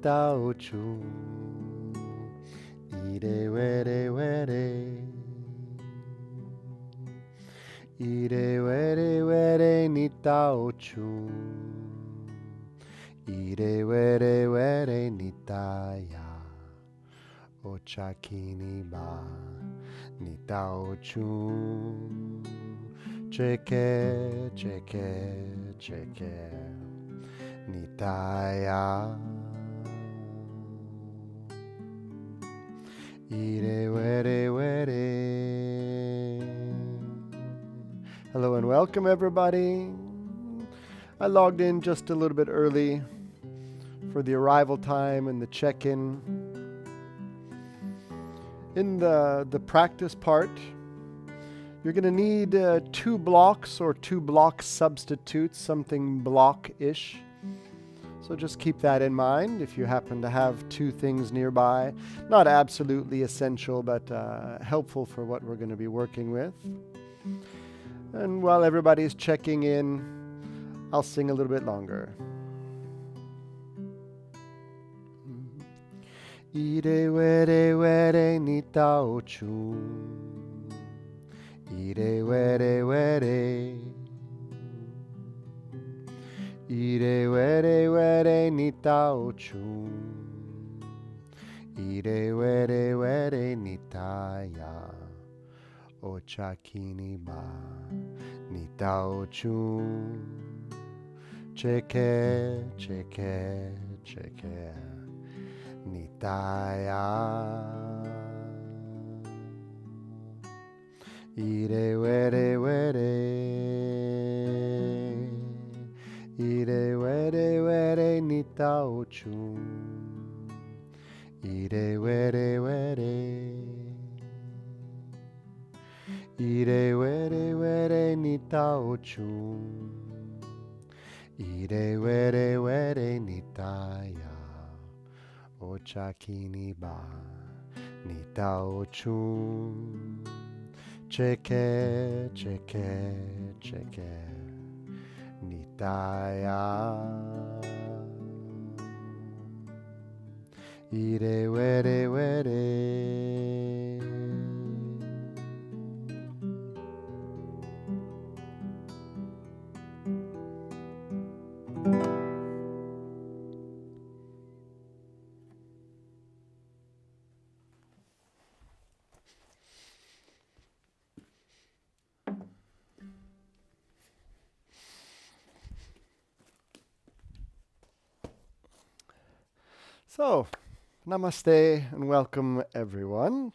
nita ochu. Ire were were. Ire were were nita ochu. Ire were were nitaya. Ochakini ba nita ochu. Cheke, cheke, cheke. Nitaya. Ire were were. Hello and welcome everybody. I logged in just a little bit early for the arrival time and the check-in. In the practice part, you're going to need 2 blocks or 2 block substitutes, something block-ish. So just keep that in mind if you happen to have 2 things nearby. Not absolutely essential, but helpful for what we're going to be working with. And while everybody's checking in, I'll sing a little bit longer. Ire were were nita ochu. Ire were were. Ire were were nita ochu. Ire were were nitaya. Ochakini ba nita ochu. Cheke, cheke, cheke. Nitaya. Ire were were. Ire were were nita ochu. Ire were were. Ire were were nita ochu. Ire were were nitaya. Ochakini ba nita ochu. Cheke, cheke, cheke. Nitaya. Ire were were. So, namaste and welcome everyone.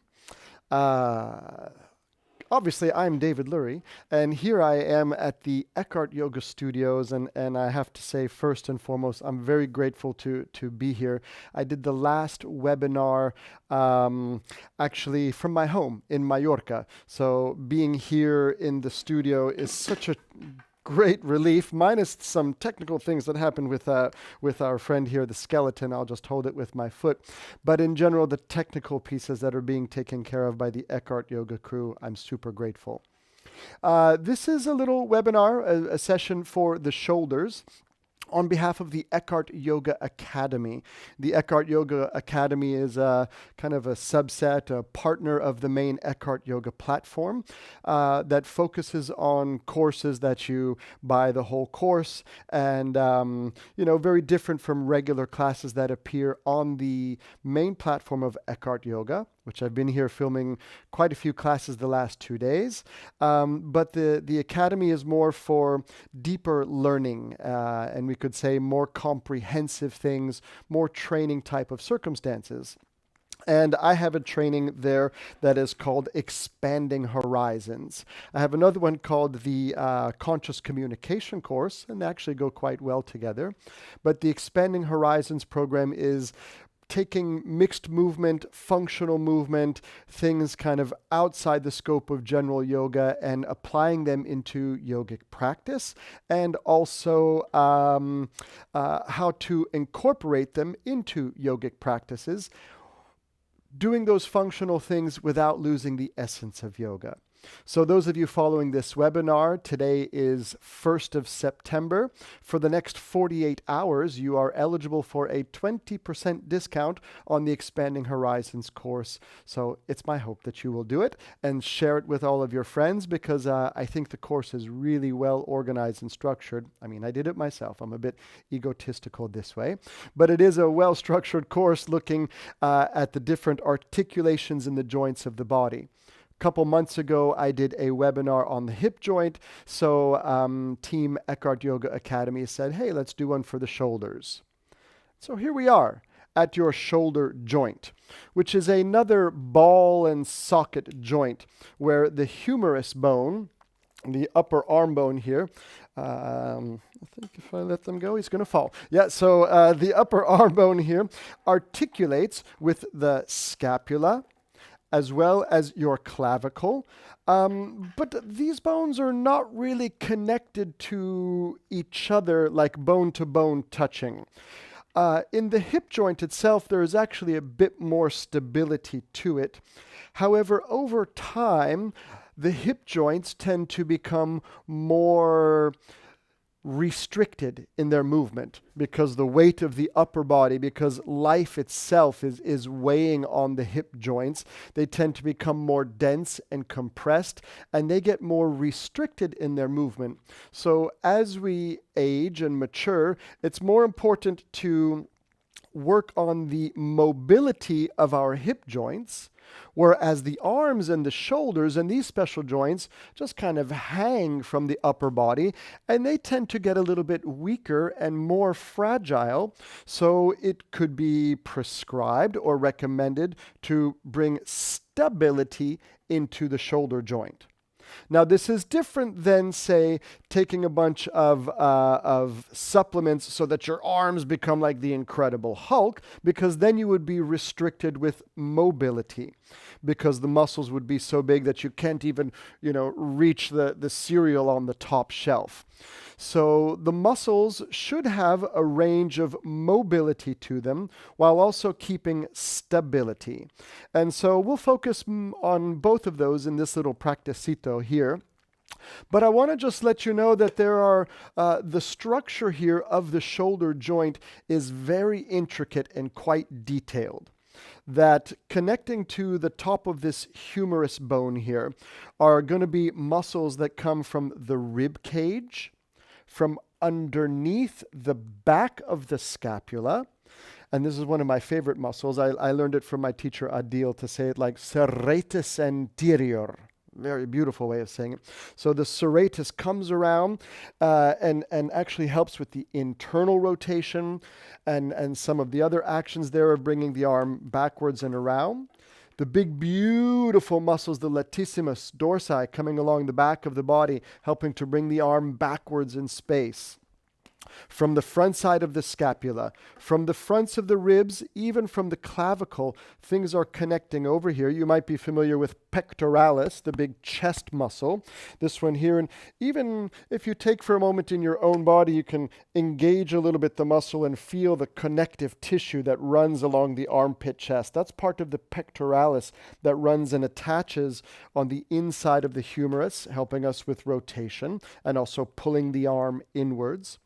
Obviously, I'm David Lurey, and here I am at the EkhartYoga studios, and I have to say, first and foremost, I'm very grateful to be here. I did the last webinar actually from my home in Mallorca, so being here in the studio is such a great relief, minus some technical things that happened with our friend here, the skeleton. I'll just hold it with my foot. But in general, the technical pieces that are being taken care of by the EkhartYoga crew, I'm super grateful. This is a little webinar, a session for the shoulders, on behalf of the EkhartYoga Academy. The EkhartYoga Academy is a kind of a subset, a partner of the main EkhartYoga platform that focuses on courses that you buy the whole course, and very different from regular classes that appear on the main platform of EkhartYoga, which I've been here filming quite a few classes the last 2 days. But the Academy is more for deeper learning, and we could say more comprehensive things, more training type of circumstances. And I have a training there that is called Expanding Horizons. I have another one called the Conscious Communication course, and they actually go quite well together. But the Expanding Horizons program is taking mixed movement, functional movement, things kind of outside the scope of general yoga and applying them into yogic practice, and also how to incorporate them into yogic practices, doing those functional things without losing the essence of yoga. So those of you following this webinar, today is 1st of September. For the next 48 hours, you are eligible for a 20% discount on the Expanding Horizons course. So it's my hope that you will do it and share it with all of your friends, because I think the course is really well organized and structured. I mean, I did it myself. I'm a bit egotistical this way, but it is a well-structured course looking at the different articulations in the joints of the body. Couple months ago, I did a webinar on the hip joint. So Team EkhartYoga Academy said, hey, let's do one for the shoulders. So here we are at your shoulder joint, which is another ball and socket joint where the humerus bone, the upper arm bone here, I think if I let them go, he's going to fall. Yeah, so the upper arm bone here articulates with the scapula, as well as your clavicle. But these bones are not really connected to each other like bone-to-bone touching. In the hip joint itself, there is actually a bit more stability to it. However, over time, the hip joints tend to become more restricted in their movement because the weight of the upper body, because life itself is weighing on the hip joints. They tend to become more dense and compressed, and they get more restricted in their movement. So as we age and mature, it's more important to work on the mobility of our hip joints, whereas the arms and the shoulders and these special joints just kind of hang from the upper body, and they tend to get a little bit weaker and more fragile. So it could be prescribed or recommended to bring stability into the shoulder joint. Now, this is different than, say, taking a bunch of supplements so that your arms become like the Incredible Hulk, because then you would be restricted with mobility, because the muscles would be so big that you can't even, reach the cereal on the top shelf. So the muscles should have a range of mobility to them while also keeping stability. And so we'll focus on both of those in this little practicito here. But I want to just let you know that there are, the structure here of the shoulder joint is very intricate and quite detailed. That connecting to the top of this humerus bone here are going to be muscles that come from the rib cage, from underneath the back of the scapula. And this is one of my favorite muscles. I learned it from my teacher Adil to say it like serratus anterior. Very beautiful way of saying it. So the serratus comes around and actually helps with the internal rotation and some of the other actions there of bringing the arm backwards and around. The big, beautiful muscles, the latissimus dorsi, coming along the back of the body, helping to bring the arm backwards in space. From the front side of the scapula, from the fronts of the ribs, even from the clavicle, things are connecting over here. You might be familiar with pectoralis, the big chest muscle. This one here, and even if you take for a moment in your own body, you can engage a little bit the muscle and feel the connective tissue that runs along the armpit chest. That's part of the pectoralis that runs and attaches on the inside of the humerus, helping us with rotation and also pulling the arm inwards.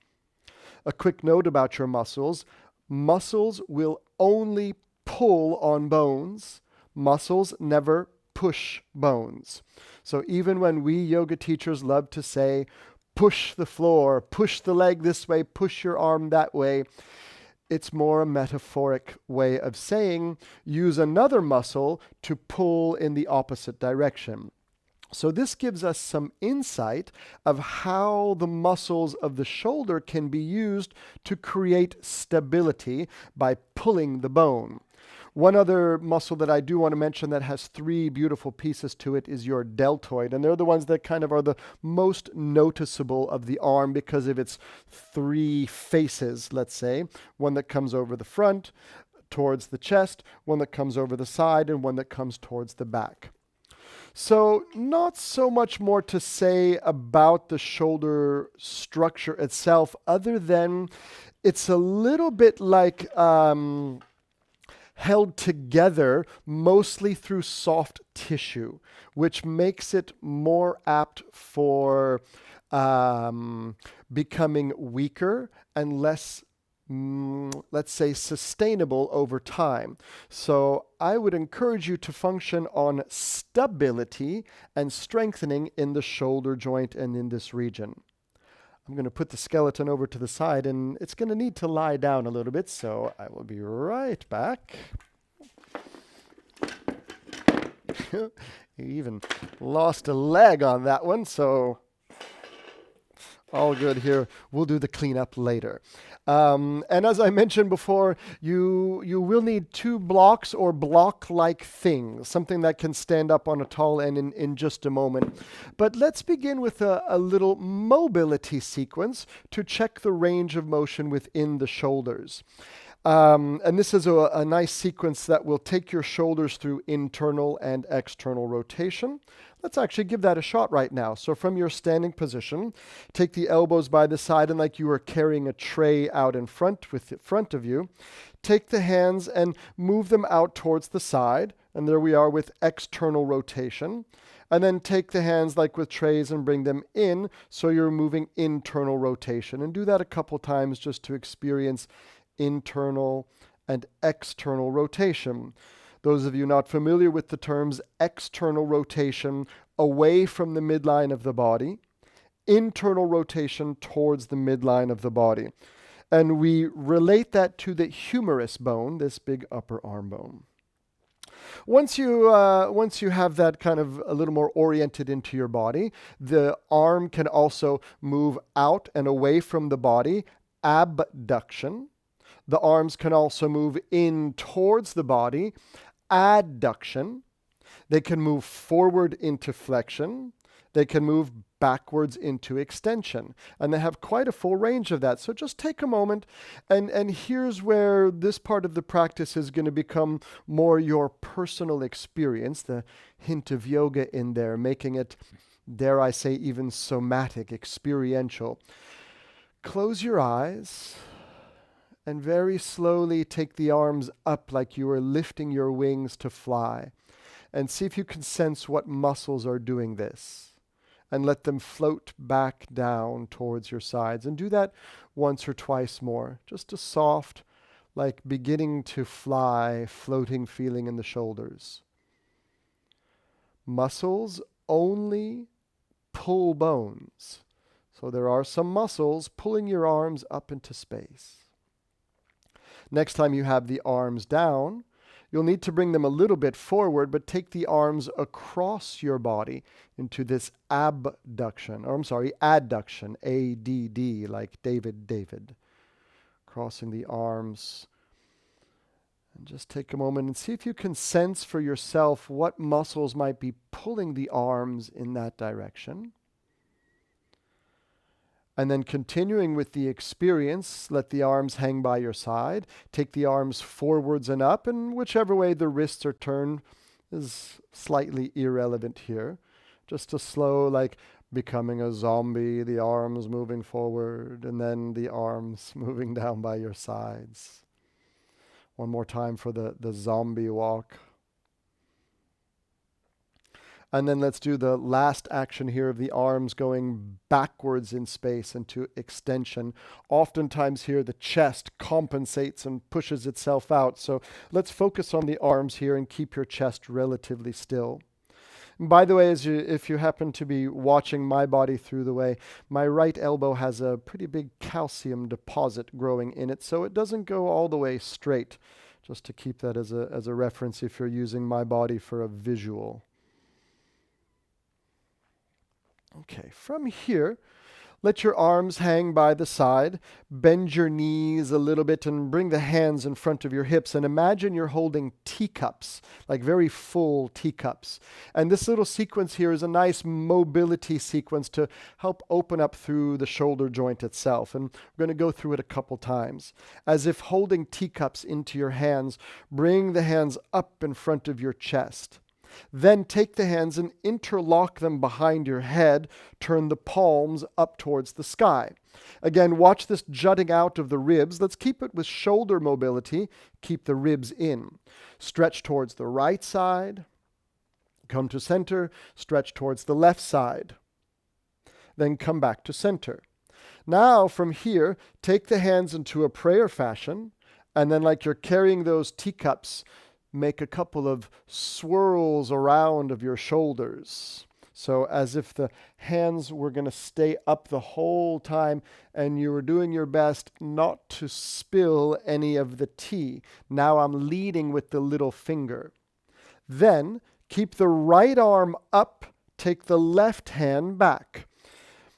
A quick note about your muscles. Muscles will only pull on bones. Muscles never push bones. So even when we yoga teachers love to say, push the floor, push the leg this way, push your arm that way, it's more a metaphoric way of saying, use another muscle to pull in the opposite direction. So this gives us some insight of how the muscles of the shoulder can be used to create stability by pulling the bone. One other muscle that I do want to mention that has three beautiful pieces to it is your deltoid. And they're the ones that kind of are the most noticeable of the arm because of its three faces, let's say. One that comes over the front, towards the chest, one that comes over the side, and one that comes towards the back. So not so much more to say about the shoulder structure itself, other than it's a little bit like held together mostly through soft tissue, which makes it more apt for becoming weaker and less, let's say, sustainable over time. So I would encourage you to function on stability and strengthening in the shoulder joint and in this region. I'm going to put the skeleton over to the side, and it's going to need to lie down a little bit, so I will be right back. You even lost a leg on that one, so all good here. We'll do the cleanup later. And as I mentioned before, you will need 2 blocks or block-like things, something that can stand up on a tall end in just a moment. But let's begin with a little mobility sequence to check the range of motion within the shoulders. And this is a nice sequence that will take your shoulders through internal and external rotation. Let's actually give that a shot right now. So from your standing position, take the elbows by the side and like you are carrying a tray out in front of you. Take the hands and move them out towards the side. And there we are with external rotation. And then take the hands like with trays and bring them in so you're moving internal rotation. And do that a couple times just to experience internal and external rotation. Those of you not familiar with the terms, external rotation away from the midline of the body, internal rotation towards the midline of the body. And we relate that to the humerus bone, this big upper arm bone. Once you have that kind of a little more oriented into your body, the arm can also move out and away from the body, abduction. The arms can also move in towards the body, adduction. They can move forward into flexion. They can move backwards into extension. And they have quite a full range of that. So just take a moment, and here's where this part of the practice is going to become more your personal experience, the hint of yoga in there, making it, dare I say, even somatic, experiential. Close your eyes. And very slowly take the arms up like you are lifting your wings to fly. And see if you can sense what muscles are doing this. And let them float back down towards your sides. And do that once or twice more. Just a soft, like beginning to fly, floating feeling in the shoulders. Muscles only pull bones. So there are some muscles pulling your arms up into space. Next time you have the arms down, you'll need to bring them a little bit forward, but take the arms across your body into this adduction, A-D-D, like David. Crossing the arms. And just take a moment and see if you can sense for yourself what muscles might be pulling the arms in that direction. And then continuing with the experience, let the arms hang by your side. Take the arms forwards and up, and whichever way the wrists are turned is slightly irrelevant here. Just a slow, like becoming a zombie, the arms moving forward, and then the arms moving down by your sides. One more time for the zombie walk. And then let's do the last action here of the arms going backwards in space into extension. Oftentimes here the chest compensates and pushes itself out. So let's focus on the arms here and keep your chest relatively still. And by the way, if you happen to be watching my body through the way, my right elbow has a pretty big calcium deposit growing in it, so it doesn't go all the way straight. Just to keep that as a reference if you're using my body for a visual. Okay, from here, let your arms hang by the side, bend your knees a little bit and bring the hands in front of your hips and imagine you're holding teacups, like very full teacups. And this little sequence here is a nice mobility sequence to help open up through the shoulder joint itself. And we're going to go through it a couple times. As if holding teacups into your hands, bring the hands up in front of your chest. Then take the hands and interlock them behind your head. Turn the palms up towards the sky. Again, watch this jutting out of the ribs. Let's keep it with shoulder mobility. Keep the ribs in. Stretch towards the right side. Come to center. Stretch towards the left side. Then come back to center. Now, from here, take the hands into a prayer fashion, and then like you're carrying those teacups, make a couple of swirls around of your shoulders. So as if the hands were going to stay up the whole time and you were doing your best not to spill any of the tea. Now I'm leading with the little finger. Then keep the right arm up, take the left hand back.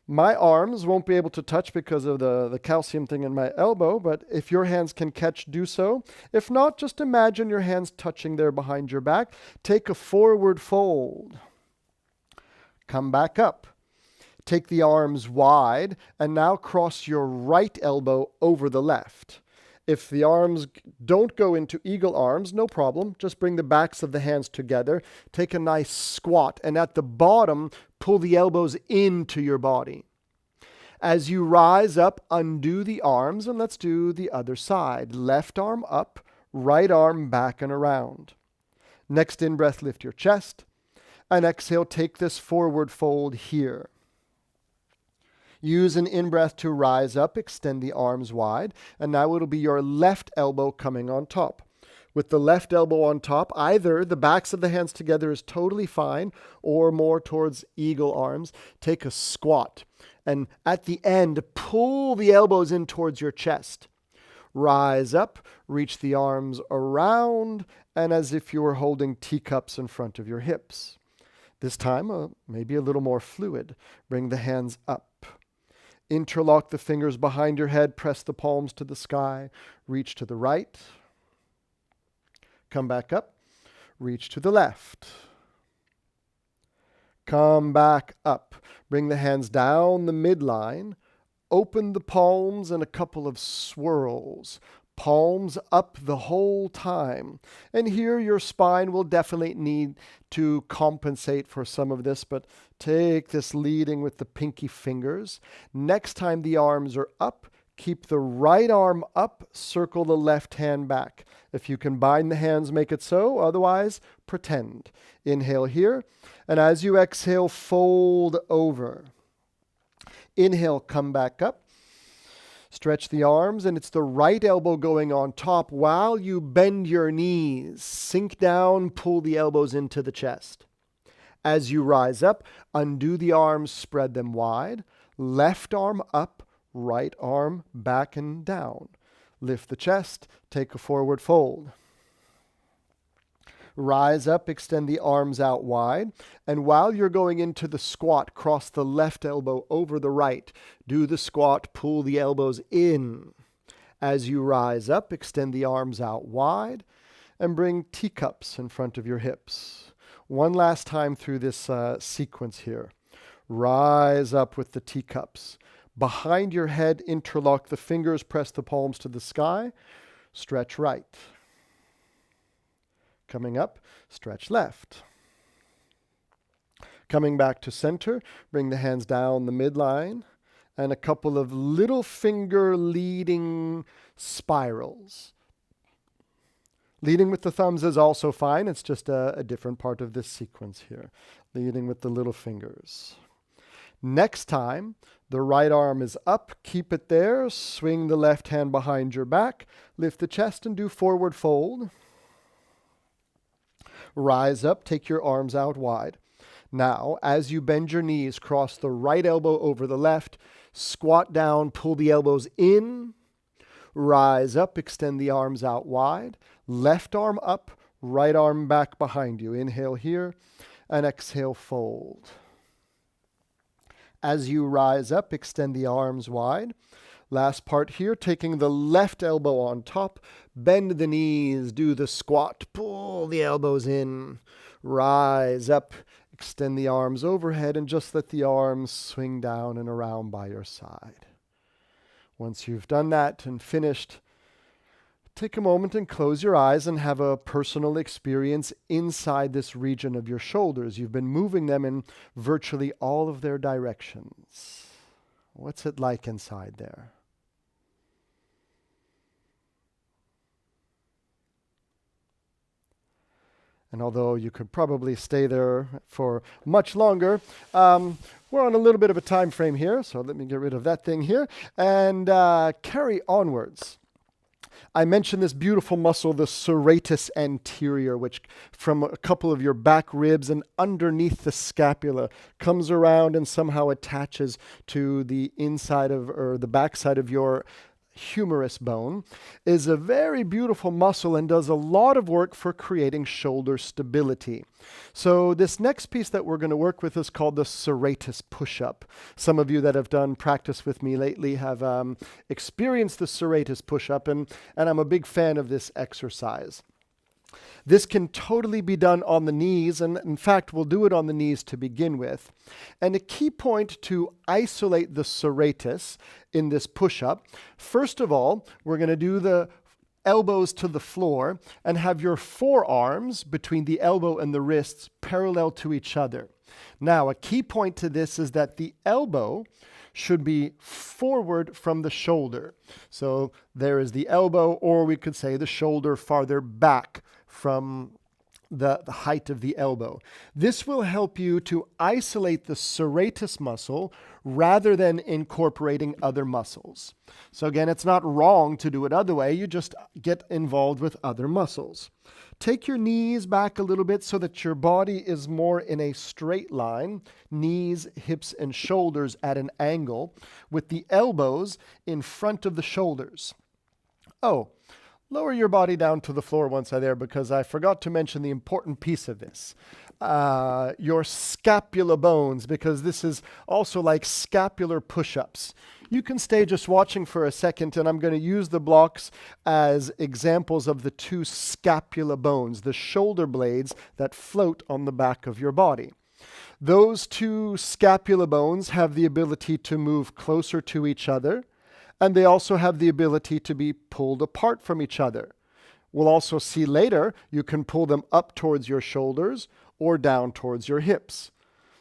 My arms won't be able to touch because of the calcium thing in my elbow, but if your hands can catch, do so. If not, just imagine your hands touching there behind your back. Take a forward fold. Come back up. Take the arms wide and now cross your right elbow over the left. If the arms don't go into eagle arms, no problem. Just bring the backs of the hands together. Take a nice squat, and at the bottom, pull the elbows into your body. As you rise up, undo the arms, and let's do the other side. Left arm up, right arm back and around. Next in-breath, lift your chest. And exhale, take this forward fold here. Use an in-breath to rise up, extend the arms wide, and now it'll be your left elbow coming on top. With the left elbow on top, either the backs of the hands together is totally fine, or more towards eagle arms. Take a squat, and at the end, pull the elbows in towards your chest. Rise up, reach the arms around, and as if you were holding teacups in front of your hips. This time, maybe a little more fluid. Bring the hands up. Interlock the fingers behind your head. Press the palms to the sky. Reach to the right. Come back up. Reach to the left. Come back up. Bring the hands down the midline. Open the palms and a couple of swirls. Palms up the whole time. And here your spine will definitely need to compensate for some of this, but take this leading with the pinky fingers. Next time the arms are up, keep the right arm up, circle the left hand back. If you can bind the hands, make it so. Otherwise, pretend. Inhale here, and as you exhale, fold over. Inhale, come back up. Stretch the arms, and it's the right elbow going on top while you bend your knees. Sink down, pull the elbows into the chest. As you rise up, undo the arms, spread them wide. Left arm up, right arm back and down. Lift the chest, take a forward fold. Rise up, extend the arms out wide, and while you're going into the squat, cross the left elbow over the right. Do the squat, pull the elbows in. As you rise up, extend the arms out wide, and bring teacups in front of your hips. One last time through this sequence here. Rise up with the teacups. Behind your head, interlock the fingers, press the palms to the sky. Stretch right. Coming up, stretch left. Coming back to center, bring the hands down the midline, and a couple of little finger leading spirals. Leading with the thumbs is also fine. It's just a different part of this sequence here. Leading with the little fingers. Next time, the right arm is up. Keep it there. Swing the left hand behind your back. Lift the chest and do forward fold. Rise up, take your arms out wide. Now, as you bend your knees, cross the right elbow over the left, squat down, pull the elbows in, rise up, extend the arms out wide, left arm up, right arm back behind you. Inhale here, and exhale, fold. As you rise up, extend the arms wide. Last part here, taking the left elbow on top, bend the knees, do the squat, pull the elbows in, rise up, extend the arms overhead, and just let the arms swing down and around by your side. Once you've done that and finished, take a moment and close your eyes and have a personal experience inside this region of your shoulders. You've been moving them in virtually all of their directions. What's it like inside there? And although you could probably stay there for much longer, we're on a little bit of a time frame here, so let me get rid of that thing here and carry onwards. I mentioned this beautiful muscle, the serratus anterior, which from a couple of your back ribs and underneath the scapula comes around and somehow attaches to the inside of, or the backside of your humerus bone, is a very beautiful muscle and does a lot of work for creating shoulder stability. So this next piece that we're going to work with is called the serratus push-up. Some of you that have done practice with me lately have experienced the serratus push-up, and I'm a big fan of this exercise. This can totally be done on the knees, and in fact, we'll do it on the knees to begin with. And a key point to isolate the serratus in this push-up, first of all, we're going to do the elbows to the floor and have your forearms between the elbow and the wrists parallel to each other. Now, a key point to this is that the elbow should be forward from the shoulder. So there is the elbow, or we could say the shoulder farther back from the height of the elbow. This will help you to isolate the serratus muscle rather than incorporating other muscles. So again, it's not wrong to do it other way, you just get involved with other muscles. Take your knees back a little bit so that your body is more in a straight line, knees, hips, and shoulders at an angle, with the elbows in front of the shoulders. Oh, lower your body down to the floor once I'm there, because I forgot to mention the important piece of this. Your scapula bones, because this is also like scapular push-ups. You can stay just watching for a second, and I'm going to use the blocks as examples of the two scapula bones, the shoulder blades that float on the back of your body. Those two scapula bones have the ability to move closer to each other, and they also have the ability to be pulled apart from each other. We'll also see later, you can pull them up towards your shoulders or down towards your hips.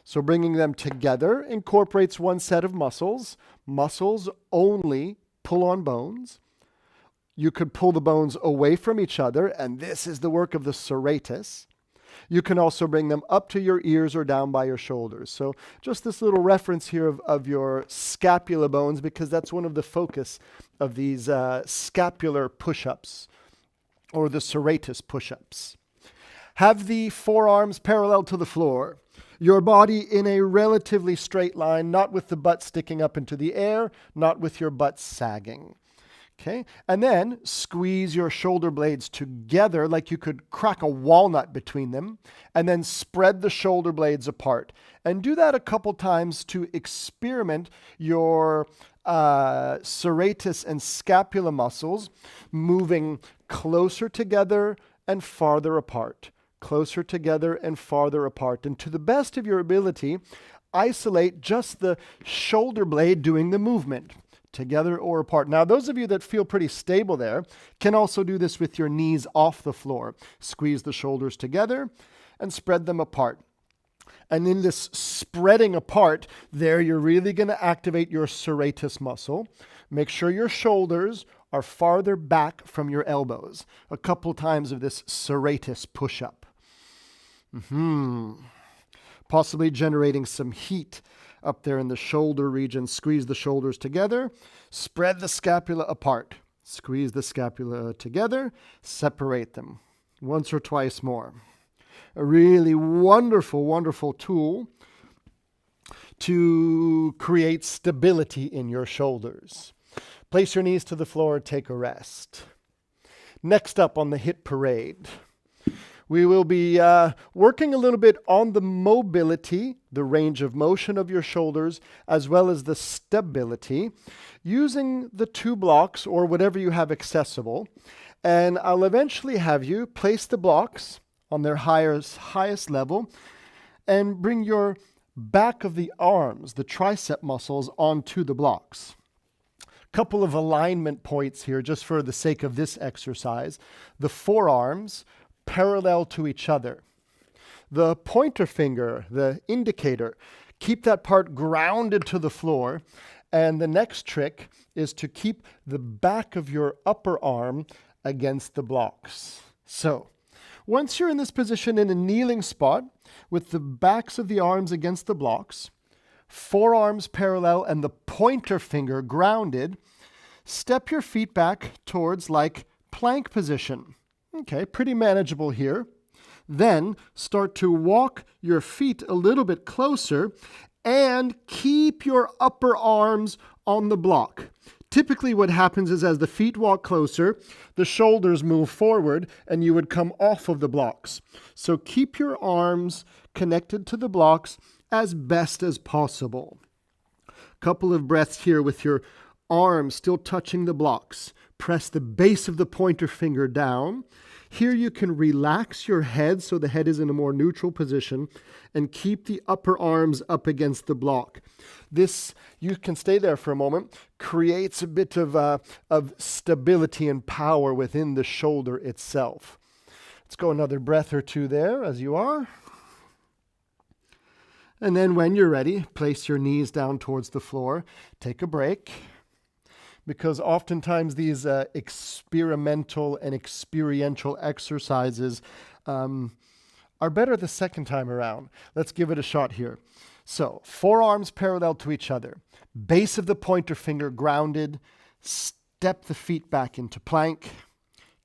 So bringing them together incorporates one set of muscles. Muscles only pull on bones. You could pull the bones away from each other, and this is the work of the serratus. You can also bring them up to your ears or down by your shoulders. So just this little reference here of your scapula bones, because that's one of the focus of these scapular push-ups, or the serratus push-ups. Have the forearms parallel to the floor. Your body in a relatively straight line, not with the butt sticking up into the air, not with your butt sagging. Okay, and then squeeze your shoulder blades together like you could crack a walnut between them, and then spread the shoulder blades apart. And do that a couple times to experiment your serratus and scapula muscles moving closer together and farther apart. Closer together and farther apart. And to the best of your ability, isolate just the shoulder blade doing the movement, together or apart. Now, those of you that feel pretty stable there can also do this with your knees off the floor. Squeeze the shoulders together and spread them apart. And in this spreading apart, there you're really going to activate your serratus muscle. Make sure your shoulders are farther back from your elbows. A couple times of this serratus push-up. Possibly generating some heat up there in the shoulder region. Squeeze the shoulders together, spread the scapula apart. Squeeze the scapula together, separate them. Once or twice more. A really wonderful, wonderful tool to create stability in your shoulders. Place your knees to the floor, take a rest. Next up on the hit parade, we will be working a little bit on the mobility, the range of motion of your shoulders, as well as the stability, using the two blocks or whatever you have accessible. And I'll eventually have you place the blocks on their highest level and bring your back of the arms, the tricep muscles, onto the blocks. Couple of alignment points here just for the sake of this exercise. The forearms parallel to each other. The pointer finger, the indicator, keep that part grounded to the floor And the next trick is to keep the back of your upper arm against the blocks. So, once you're in this position in a kneeling spot, with the backs of the arms against the blocks, forearms parallel and the pointer finger grounded, step your feet back towards like plank position. Okay, pretty manageable here. Then start to walk your feet a little bit closer and keep your upper arms on the block. Typically what happens is as the feet walk closer, the shoulders move forward and you would come off of the blocks. So keep your arms connected to the blocks as best as possible. Couple of breaths here with your arms still touching the blocks. Press the base of the pointer finger down. Here you can relax your head so the head is in a more neutral position and keep the upper arms up against the block. This, you can stay there for a moment, creates a bit of stability and power within the shoulder itself. Let's go another breath or two there as you are. And then when you're ready, place your knees down towards the floor. Take a break. Because oftentimes these experimental and experiential exercises are better the second time around. Let's give it a shot here. So, forearms parallel to each other. Base of the pointer finger grounded. Step the feet back into plank.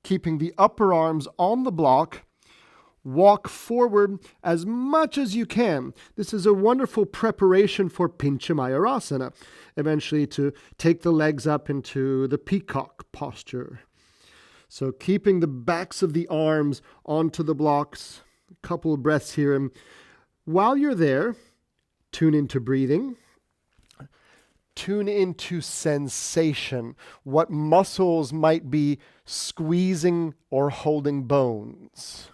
Keeping the upper arms on the block. Walk forward as much as you can. This is a wonderful preparation for Pincha Mayurasana. Eventually to take the legs up into the peacock posture. So keeping the backs of the arms onto the blocks. A couple of breaths here. And while you're there, tune into breathing. Tune into sensation. What muscles might be squeezing or holding bones.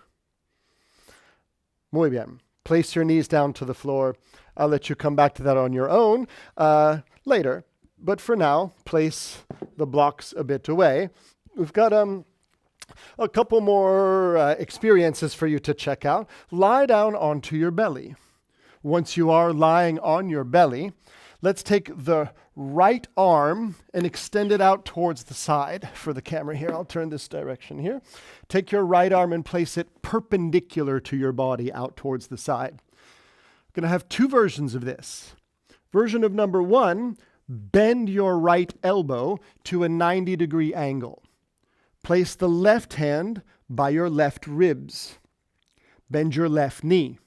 Muy bien. Place your knees down to the floor. I'll let you come back to that on your own later. But for now, place the blocks a bit away. We've got a couple more experiences for you to check out. Lie down onto your belly. Once you are lying on your belly, let's take the right arm and extend it out towards the side for the camera here. I'll turn this direction here. Take your right arm and place it perpendicular to your body out towards the side. Going to have two versions of this. Version of number one, bend your right elbow to a 90-degree angle. Place the left hand by your left ribs. Bend your left knee.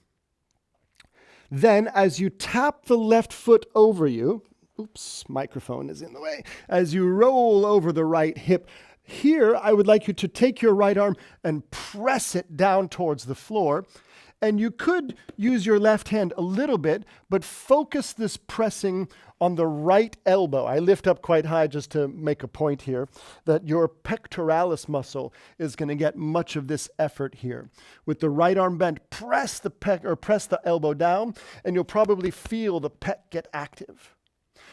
Then as you tap the left foot over you, oops, microphone is in the way. As you roll over the right hip, here I would like you to take your right arm and press it down towards the floor. And you could use your left hand a little bit, but focus this pressing on the right elbow. I lift up quite high just to make a point here that your pectoralis muscle is going to get much of this effort here. With the right arm bent, press the elbow down, and you'll probably feel the pec get active.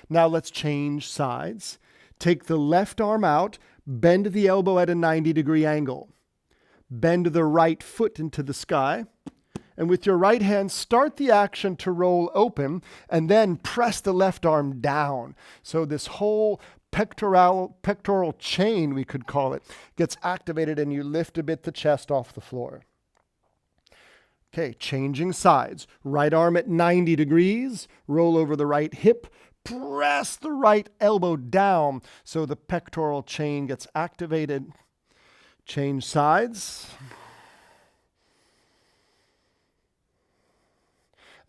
Now let's change sides. Take the left arm out, bend the elbow at a 90-degree angle. Bend the right foot into the sky. And with your right hand, start the action to roll open and then press the left arm down. So this whole pectoral chain, we could call it, gets activated and you lift a bit the chest off the floor. Okay, changing sides. Right arm at 90 degrees, roll over the right hip, press the right elbow down so the pectoral chain gets activated. Change sides.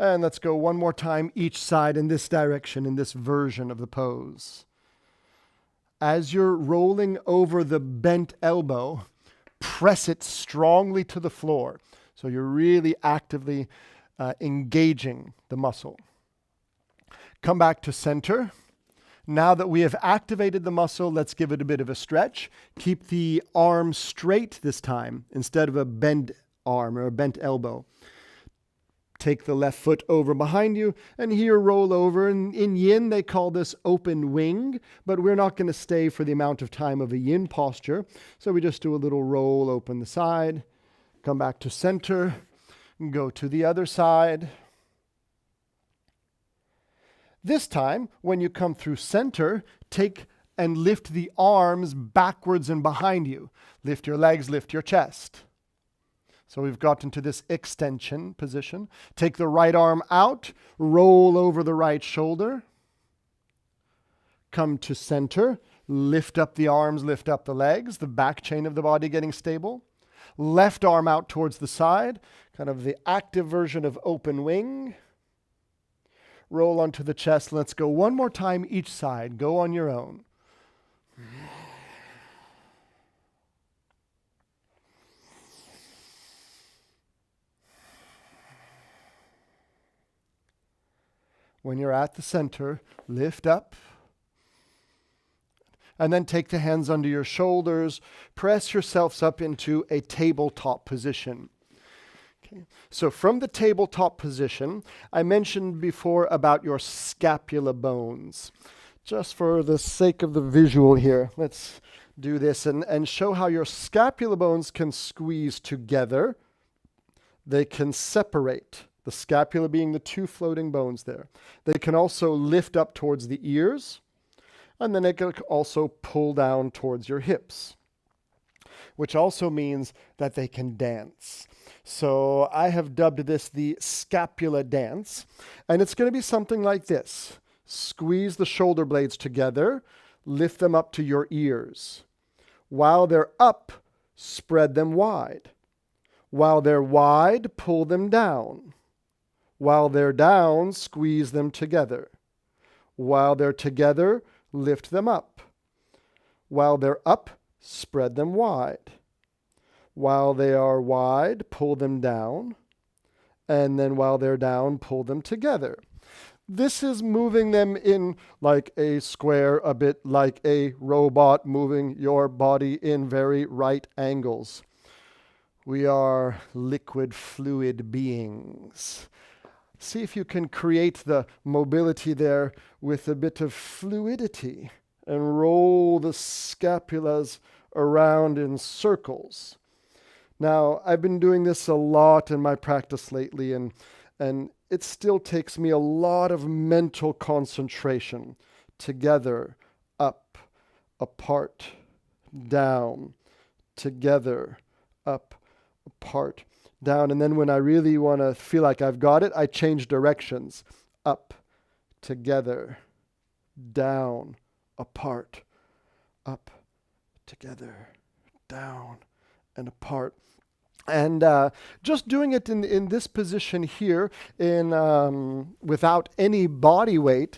And let's go one more time each side in this direction, in this version of the pose. As you're rolling over the bent elbow, press it strongly to the floor. So you're really actively engaging the muscle. Come back to center. Now that we have activated the muscle, let's give it a bit of a stretch. Keep the arm straight this time instead of a bent arm or a bent elbow. Take the left foot over behind you and here roll over. And in yin, they call this open wing, but we're not going to stay for the amount of time of a yin posture. So we just do a little roll, open the side, come back to center, and go to the other side. This time, when you come through center, take and lift the arms backwards and behind you. Lift your legs, lift your chest. So we've gotten to this extension position. Take the right arm out, roll over the right shoulder. Come to center, lift up the arms, lift up the legs, the back chain of the body getting stable. Left arm out towards the side, kind of the active version of open wing. Roll onto the chest. Let's go one more time each side. Go on your own. When you're at the center, lift up. And then take the hands under your shoulders. Press yourselves up into a tabletop position. Okay. So from the tabletop position, I mentioned before about your scapula bones. Just for the sake of the visual here, let's do this and show how your scapula bones can squeeze together. They can separate, the scapula being the two floating bones there. They can also lift up towards the ears, and then it can also pull down towards your hips, which also means that they can dance. So I have dubbed this the scapula dance, and it's going to be something like this. Squeeze the shoulder blades together, lift them up to your ears. While they're up, spread them wide. While they're wide, pull them down. While they're down, squeeze them together. While they're together, lift them up. While they're up, spread them wide. While they are wide, pull them down. And then while they're down, pull them together. This is moving them in like a square, a bit like a robot, moving your body in very right angles. We are liquid fluid beings. See if you can create the mobility there with a bit of fluidity and roll the scapulas around in circles. Now, I've been doing this a lot in my practice lately, and it still takes me a lot of mental concentration. Together, up, apart, down, together, up, apart, down. And then when I really want to feel like I've got it, I change directions. Up, together, down, apart, up, together, down, and apart. And just doing it in this position here, without any body weight,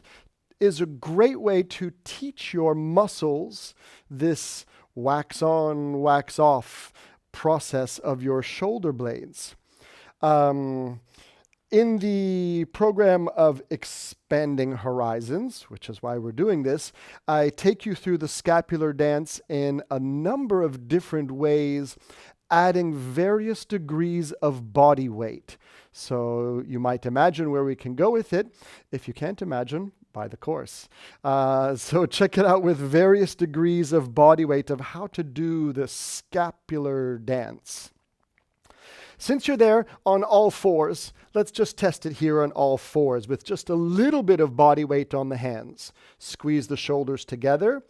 is a great way to teach your muscles this wax on, wax off process of your shoulder blades. In the program of Expanding Horizons, which is why we're doing this, I take you through the scapular dance in a number of different ways, adding various degrees of body weight. So you might imagine where we can go with it. If you can't imagine, buy the course. So check it out with various degrees of body weight of how to do the scapular dance. Since you're there on all fours, let's just test it here on all fours with just a little bit of body weight on the hands. Squeeze the shoulders together,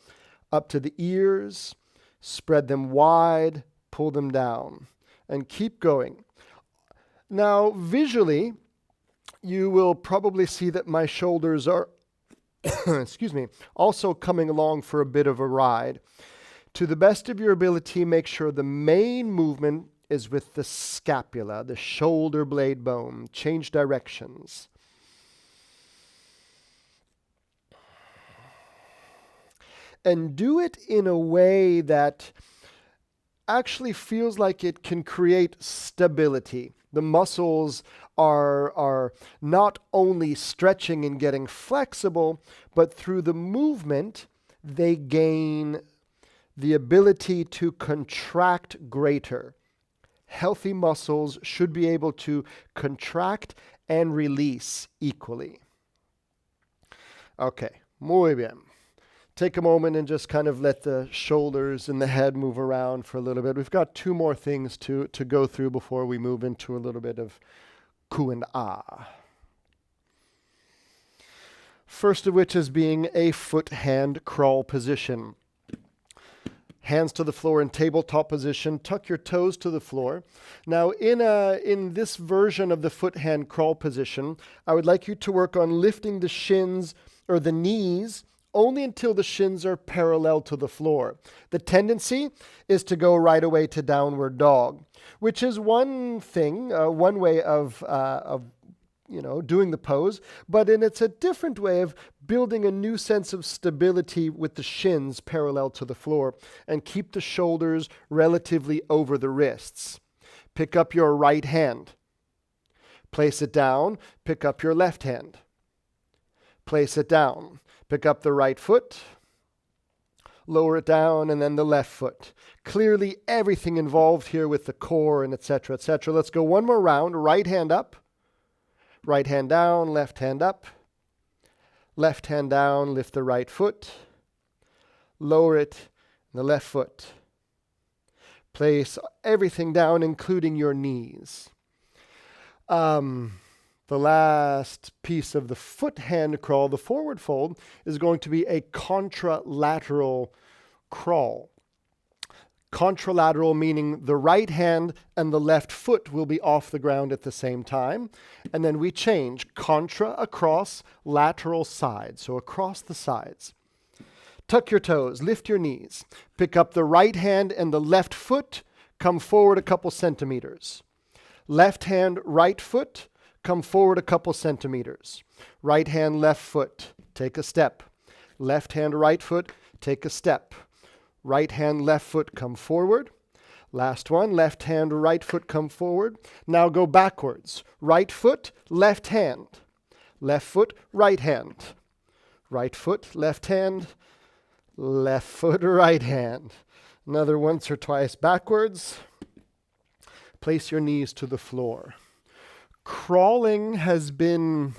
up to the ears, spread them wide, pull them down, and keep going. Now, visually, you will probably see that my shoulders are, excuse me, also coming along for a bit of a ride. To the best of your ability, make sure the main movement is with the scapula, the shoulder blade bone. Change directions. And do it in a way that actually feels like it can create stability. The muscles are not only stretching and getting flexible, but through the movement, they gain the ability to contract greater. Healthy muscles should be able to contract and release equally. Okay, muy bien. Take a moment and just kind of let the shoulders and the head move around for a little bit. We've got two more things to go through before we move into a little bit of Ku and Ah. First of which is being a foot-hand crawl position. Hands to the floor in tabletop position. Tuck your toes to the floor. Now, in this version of the foot-hand crawl position, I would like you to work on lifting the shins or the knees only until the shins are parallel to the floor. The tendency is to go right away to downward dog, which is one thing, one way of doing the pose, but it's a different way of building a new sense of stability with the shins parallel to the floor, and keep the shoulders relatively over the wrists. Pick up your right hand. Place it down. Pick up your left hand. Place it down. Pick up the right foot. Lower it down, and then the left foot. Clearly everything involved here with the core and etc., etc. Let's go one more round. Right hand up. Right hand down, left hand up. Left hand down, lift the right foot. Lower it, the left foot. Place everything down, including your knees. The last piece of the foot-hand crawl, the forward fold, is going to be a contralateral crawl. Contralateral meaning the right hand and the left foot will be off the ground at the same time. And then we change contra across, lateral side, so across the sides. Tuck your toes, lift your knees. Pick up the right hand and the left foot, come forward a couple centimeters. Left hand, right foot, come forward a couple centimeters. Right hand, left foot, take a step. Left hand, right foot, take a step. Right hand, left foot, come forward. Last one, left hand, right foot, come forward. Now go backwards. Right foot, left hand. Left foot, right hand. Right foot, left hand. Left foot, right hand. Another once or twice backwards. Place your knees to the floor. Crawling has been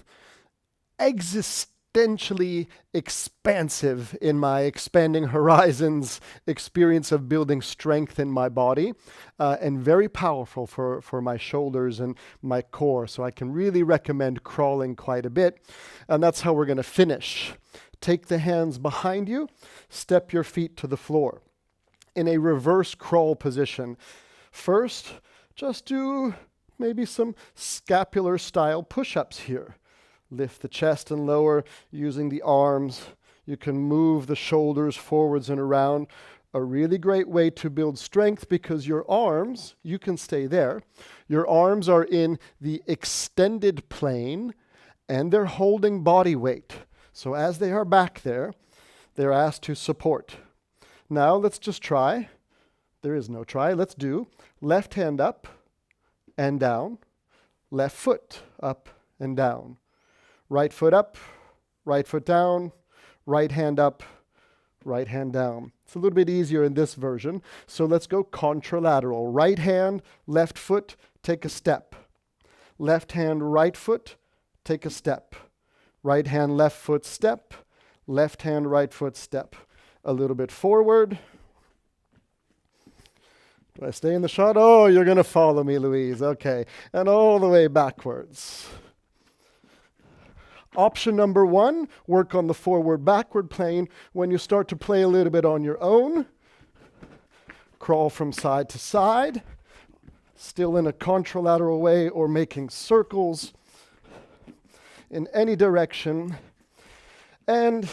existentially expansive in my expanding horizons experience of building strength in my body, and very powerful for my shoulders and my core. So I can really recommend crawling quite a bit. And that's how we're going to finish. Take the hands behind you, step your feet to the floor in a reverse crawl position. First, just do maybe some scapular style push-ups here. Lift the chest and lower using the arms. You can move the shoulders forwards and around. A really great way to build strength because your arms, you can stay there. Your arms are in the extended plane and they're holding body weight. So as they are back there, they're asked to support. Now let's just try. There is no try. Let's do left hand up and down. Left foot up and down. Right foot up, right foot down, right hand up, right hand down. It's a little bit easier in this version. So let's go contralateral. Right hand, left foot, take a step. Left hand, right foot, take a step. Right hand, left foot, step. Left hand, right foot, step. A little bit forward. Do I stay in the shot? Oh, you're going to follow me, Louise. Okay. And all the way backwards. Option number one, work on the forward-backward plane. When you start to play a little bit on your own, crawl from side to side, still in a contralateral way or making circles in any direction. And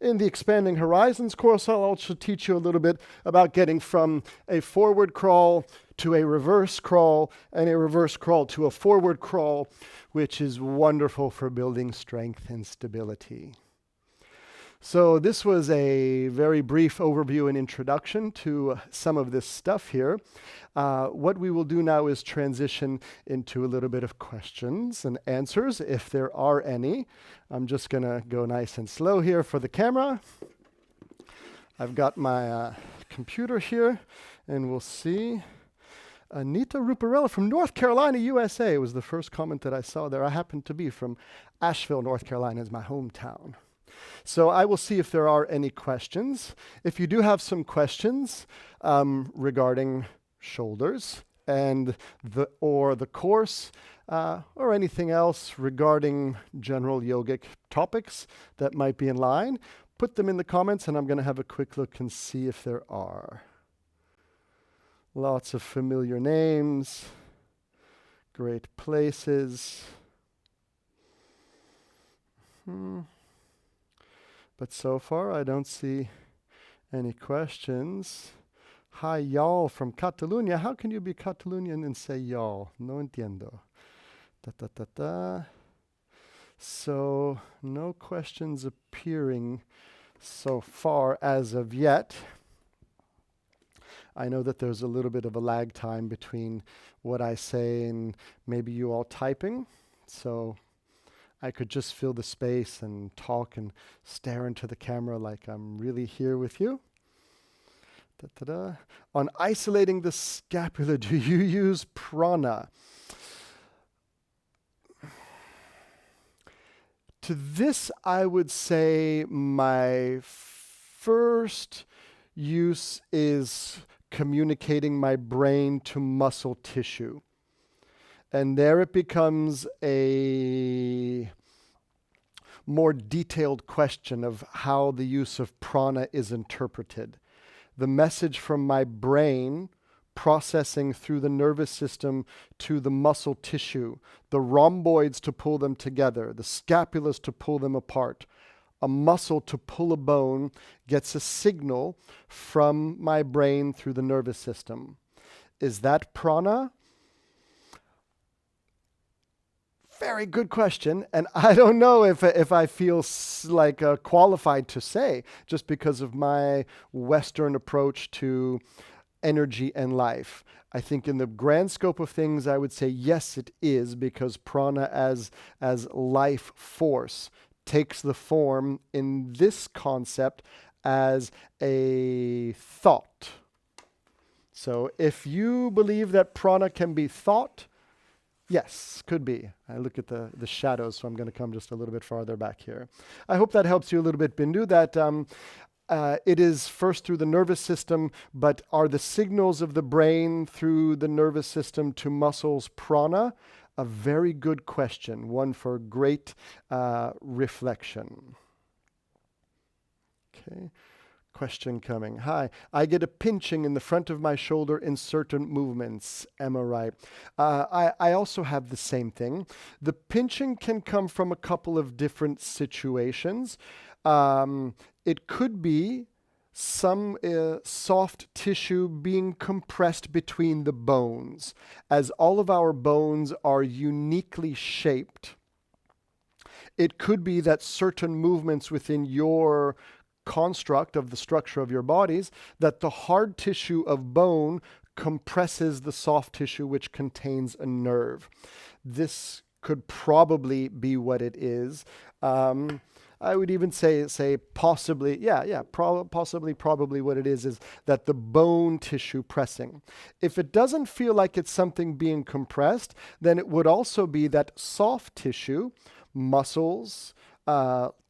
in the Expanding Horizons course, I'll also teach you a little bit about getting from a forward crawl to a reverse crawl, and a reverse crawl to a forward crawl, which is wonderful for building strength and stability. So this was a very brief overview and introduction to some of this stuff here. What we will do now is transition into a little bit of questions and answers, if there are any. I'm just going to go nice and slow here for the camera. I've got my computer here, and we'll see. Anita Ruparella from North Carolina, USA was the first comment that I saw there. I happen to be from Asheville, North Carolina, is my hometown. So I will see if there are any questions. If you do have some questions regarding shoulders and the course, or anything else regarding general yogic topics that might be in line, put them in the comments, and I'm going to have a quick look and see if there are. Lots of familiar names, great places. But so far I don't see any questions. Hi, y'all from Catalunya. How can you be Catalunian and say y'all? No entiendo. So, no questions appearing so far as of yet. I know that there's a little bit of a lag time between what I say and maybe you all typing. So I could just fill the space and talk and stare into the camera like I'm really here with you. On isolating the scapula, do you use prana? To this, I would say my first use is communicating my brain to muscle tissue. And there it becomes a more detailed question of how the use of prana is interpreted. The message from my brain processing through the nervous system to the muscle tissue, the rhomboids to pull them together, the scapulas to pull them apart. A muscle to pull a bone gets a signal from my brain through the nervous system. Is that prana? Very good question, and I don't know if I feel like qualified to say, just because of my Western approach to energy and life. I think in the grand scope of things, I would say yes, it is, because prana as life force takes the form in this concept as a thought. So if you believe that prana can be thought, yes, could be. I look at the shadows, so I'm going to come just a little bit farther back here. I hope that helps you a little bit, Bindu, that it is first through the nervous system, but are the signals of the brain through the nervous system to muscles prana? A very good question, one for great reflection. Okay. Question coming. Hi, I get a pinching in the front of my shoulder in certain movements. Am I right? I also have the same thing. The pinching can come from a couple of different situations. It could be some soft tissue being compressed between the bones, as all of our bones are uniquely shaped. It could be that certain movements within your construct of the structure of your bodies, that the hard tissue of bone compresses the soft tissue which contains a nerve. This could probably be what it is. I would even say possibly, probably what it is that the bone tissue pressing. If it doesn't feel like it's something being compressed, then it would also be that soft tissue, muscles,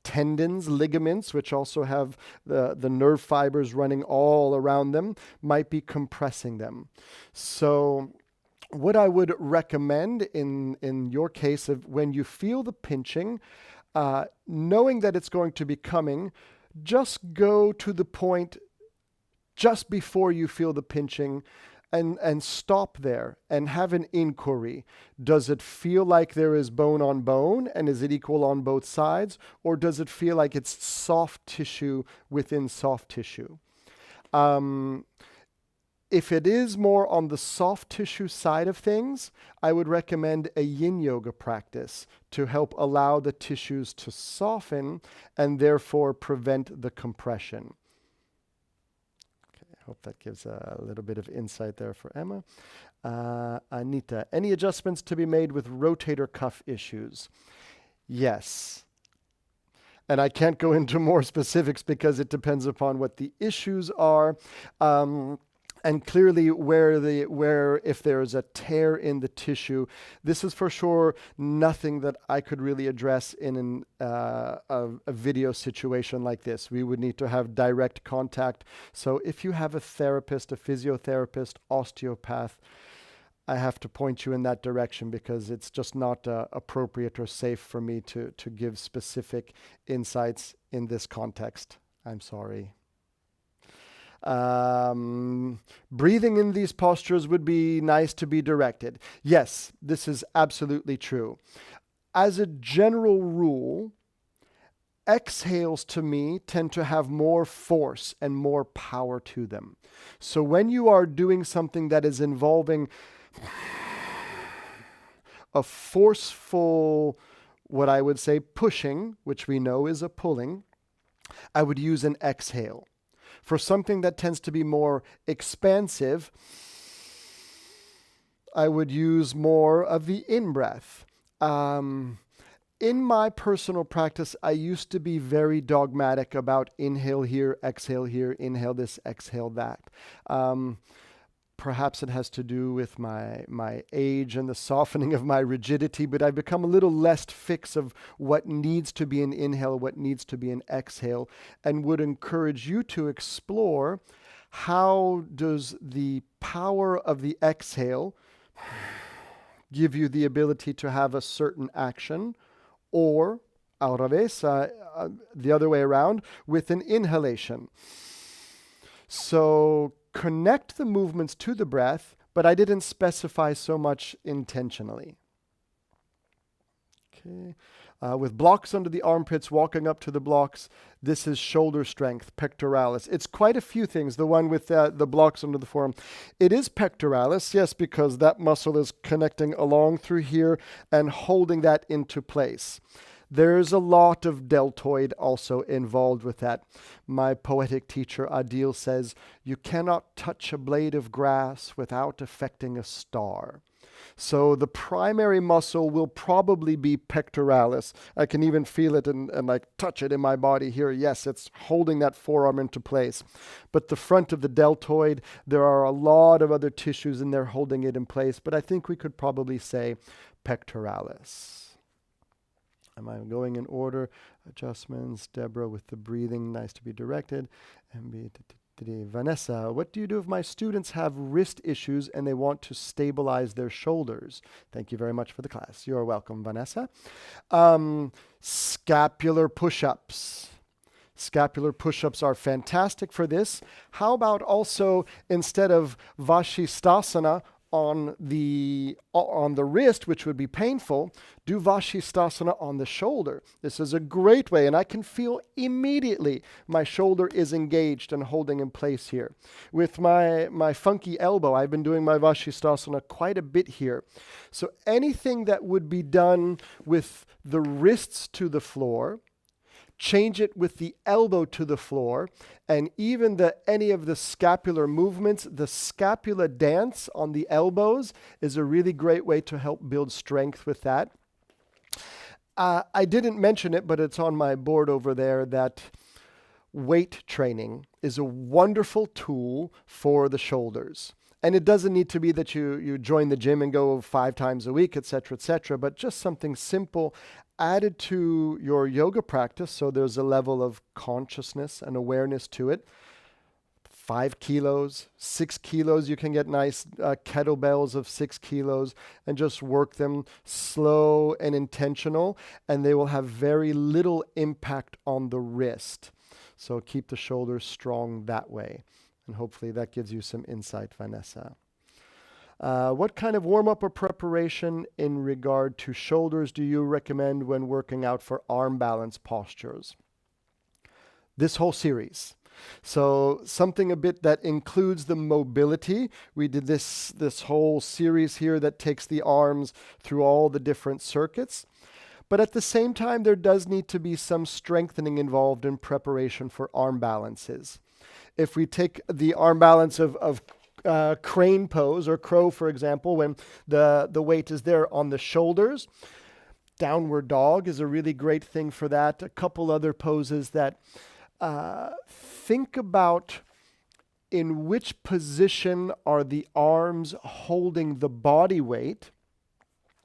tendons, ligaments, which also have the nerve fibers running all around them, might be compressing them. So what I would recommend in your case of when you feel the pinching, knowing that it's going to be coming, just go to the point just before you feel the pinching and stop there and have an inquiry. Does it feel like there is bone on bone, and is it equal on both sides? Or does it feel like it's soft tissue within soft tissue? If it is more on the soft tissue side of things, I would recommend a yin yoga practice to help allow the tissues to soften and therefore prevent the compression. I hope that gives a little bit of insight there for Emma. Anita, any adjustments to be made with rotator cuff issues? Yes. And I can't go into more specifics because it depends upon what the issues are. And clearly where if there is a tear in the tissue, this is for sure nothing that I could really address in a video situation like this. We would need to have direct contact. So if you have a therapist, a physiotherapist, osteopath, I have to point you in that direction because it's just not appropriate or safe for me to give specific insights in this context. I'm sorry. Breathing in these postures would be nice to be directed. Yes, this is absolutely true. As a general rule, exhales to me tend to have more force and more power to them. So when you are doing something that is involving a forceful, what I would say, pushing, which we know is a pulling, I would use an exhale. For something that tends to be more expansive, I would use more of the in-breath. In my personal practice, I used to be very dogmatic about inhale here, exhale here, inhale this, exhale that. Perhaps it has to do with my age and the softening of my rigidity, but I've become a little less fixed of what needs to be an inhale, what needs to be an exhale, and would encourage you to explore how does the power of the exhale give you the ability to have a certain action, or al revés, the other way around, with an inhalation. So connect the movements to the breath, but I didn't specify so much intentionally. Okay. With blocks under the armpits, walking up to the blocks, this is shoulder strength, pectoralis. It's quite a few things, the one with the blocks under the forearm. It is pectoralis, yes, because that muscle is connecting along through here and holding that into place. There's a lot of deltoid also involved with that. My poetic teacher Adil says, you cannot touch a blade of grass without affecting a star. So the primary muscle will probably be pectoralis. I can even feel it and like touch it in my body here. Yes, it's holding that forearm into place. But the front of the deltoid, there are a lot of other tissues in there holding it in place. But I think we could probably say pectoralis. Am I going in order? Adjustments, Deborah with the breathing, nice to be directed. Vanessa, what do you do if my students have wrist issues and they want to stabilize their shoulders? Thank you very much for the class. You're welcome, Vanessa. Scapular push-ups. Scapular push-ups are fantastic for this. How about also, instead of Vashisthasana on the wrist, which would be painful, do Vashisthasana on the shoulder. This is a great way, and I can feel immediately my shoulder is engaged and holding in place here. With my funky elbow, I've been doing my Vashisthasana quite a bit here. So anything that would be done with the wrists to the floor, change it with the elbow to the floor, and even any of the scapular movements, the scapula dance on the elbows is a really great way to help build strength with that. I didn't mention it, but it's on my board over there, that weight training is a wonderful tool for the shoulders. And it doesn't need to be that you join the gym and go 5 times a week, etc., but just something simple added to your yoga practice, so there's a level of consciousness and awareness to it. 5 kilos, 6 kilos, you can get nice kettlebells of 6 kilos and just work them slow and intentional, and they will have very little impact on the wrist. So keep the shoulders strong that way. And hopefully that gives you some insight, Vanessa. What kind of warm-up or preparation in regard to shoulders do you recommend when working out for arm balance postures? This whole series. So something a bit that includes the mobility. We did this whole series here that takes the arms through all the different circuits. But at the same time, there does need to be some strengthening involved in preparation for arm balances. If we take the arm balance of crane pose or crow, for example, when the weight is there on the shoulders, downward dog is a really great thing for that. A couple other poses that think about in which position are the arms holding the body weight.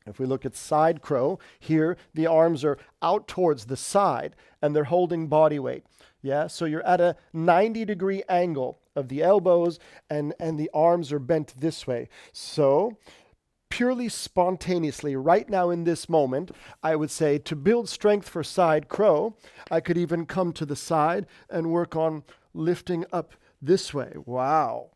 If we look at side crow, here the arms are out towards the side and they're holding body weight. Yeah, so you're at a 90-degree angle of the elbows and the arms are bent this way. So purely spontaneously, right now in this moment, I would say to build strength for side crow, I could even come to the side and work on lifting up this way. Wow.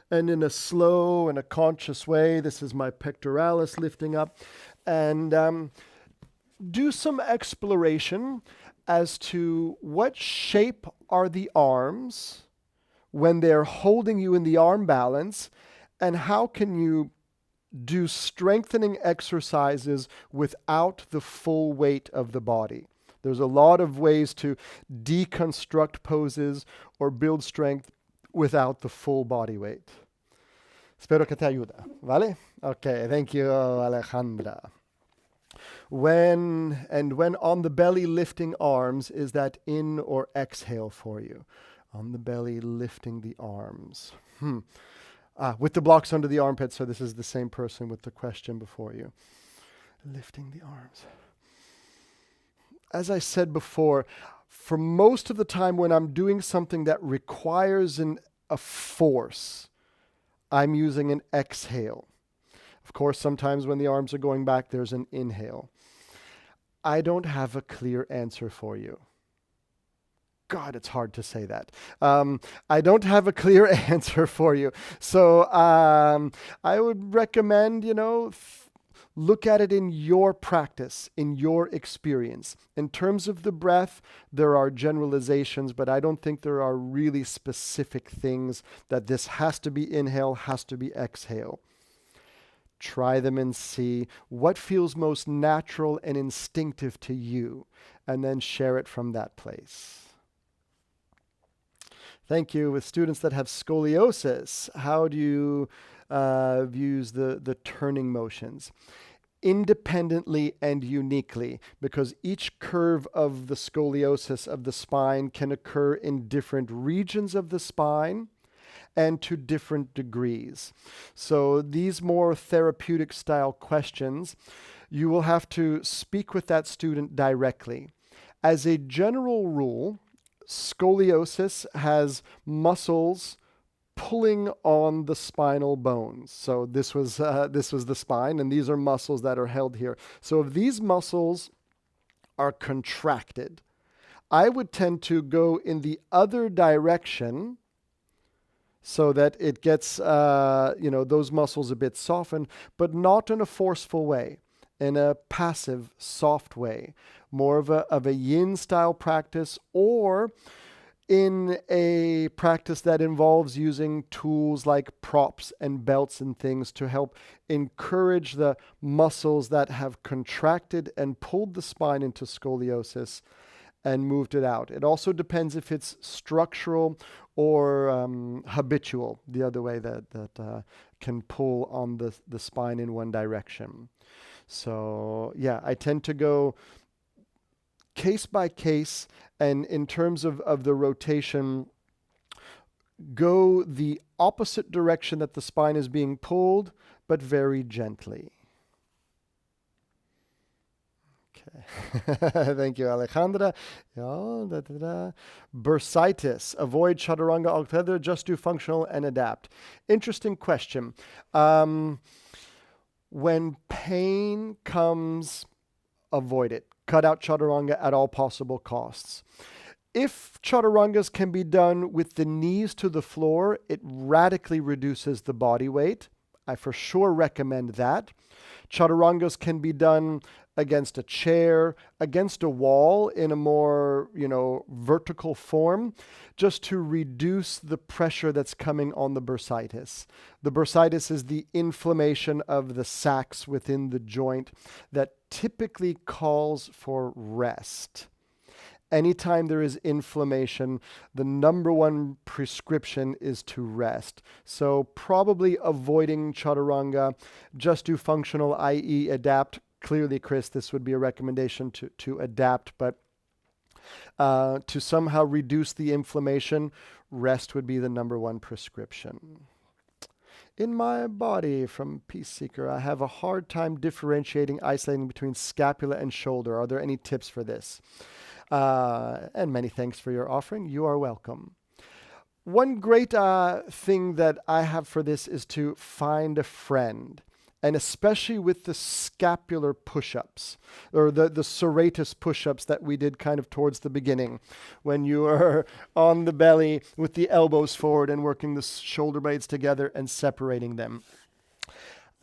And in a slow and a conscious way, this is my pectoralis lifting up. And do some exploration as to what shape are the arms when they're holding you in the arm balance, and how can you do strengthening exercises without the full weight of the body. There's a lot of ways to deconstruct poses or build strength without the full body weight. Spero que te ayuda, ¿vale? Okay, thank you, Alejandra. When on the belly lifting arms, is that in or exhale for you? On the belly lifting the arms. With the blocks under the armpits, so this is the same person with the question before you. Lifting the arms. As I said before, for most of the time when I'm doing something that requires a force, I'm using an exhale. Of course, sometimes when the arms are going back, there's an inhale. I don't have a clear answer for you. God, it's hard to say that. I don't have a clear answer for you. So I would recommend, look at it in your practice, in your experience. In terms of the breath, there are generalizations, but I don't think there are really specific things that this has to be inhale, has to be exhale. Try them and see what feels most natural and instinctive to you, and then share it from that place. Thank you. With students that have scoliosis, how do you use the turning motions? Independently and uniquely, because each curve of the scoliosis of the spine can occur in different regions of the spine and to different degrees. So these more therapeutic style questions, you will have to speak with that student directly. As a general rule, scoliosis has muscles pulling on the spinal bones. So this was the spine, and these are muscles that are held here. So if these muscles are contracted, I would tend to go in the other direction so that it gets those muscles a bit softened, but not in a forceful way, in a passive, soft way, more of a yin style practice, or in a practice that involves using tools like props and belts and things to help encourage the muscles that have contracted and pulled the spine into scoliosis and moved it out. It also depends if it's structural or habitual, the other way that can pull on the spine in one direction. So yeah, I tend to go case by case, and in terms of the rotation, go the opposite direction that the spine is being pulled, but very gently. Okay. Thank you, Alejandra. Bursitis. Avoid chaturanga altogether, just do functional and adapt. Interesting question. When pain comes, avoid it. Cut out chaturanga at all possible costs. If chaturangas can be done with the knees to the floor, it radically reduces the body weight. I for sure recommend that. Chaturangas can be done against a chair, against a wall in a more, vertical form, just to reduce the pressure that's coming on the bursitis. The bursitis is the inflammation of the sacs within the joint that typically calls for rest. Anytime there is inflammation, the number one prescription is to rest. So probably avoiding chaturanga, just do functional, i.e. adapt. Clearly, Chris, this would be a recommendation to adapt, but to somehow reduce the inflammation, rest would be the number one prescription. In my body, from Peace Seeker, I have a hard time differentiating, isolating between scapula and shoulder. Are there any tips for this? And many thanks for your offering. You are welcome. One great thing that I have for this is to find a friend and especially with the scapular push-ups, or the serratus push-ups that we did kind of towards the beginning, when you are on the belly with the elbows forward and working the shoulder blades together and separating them.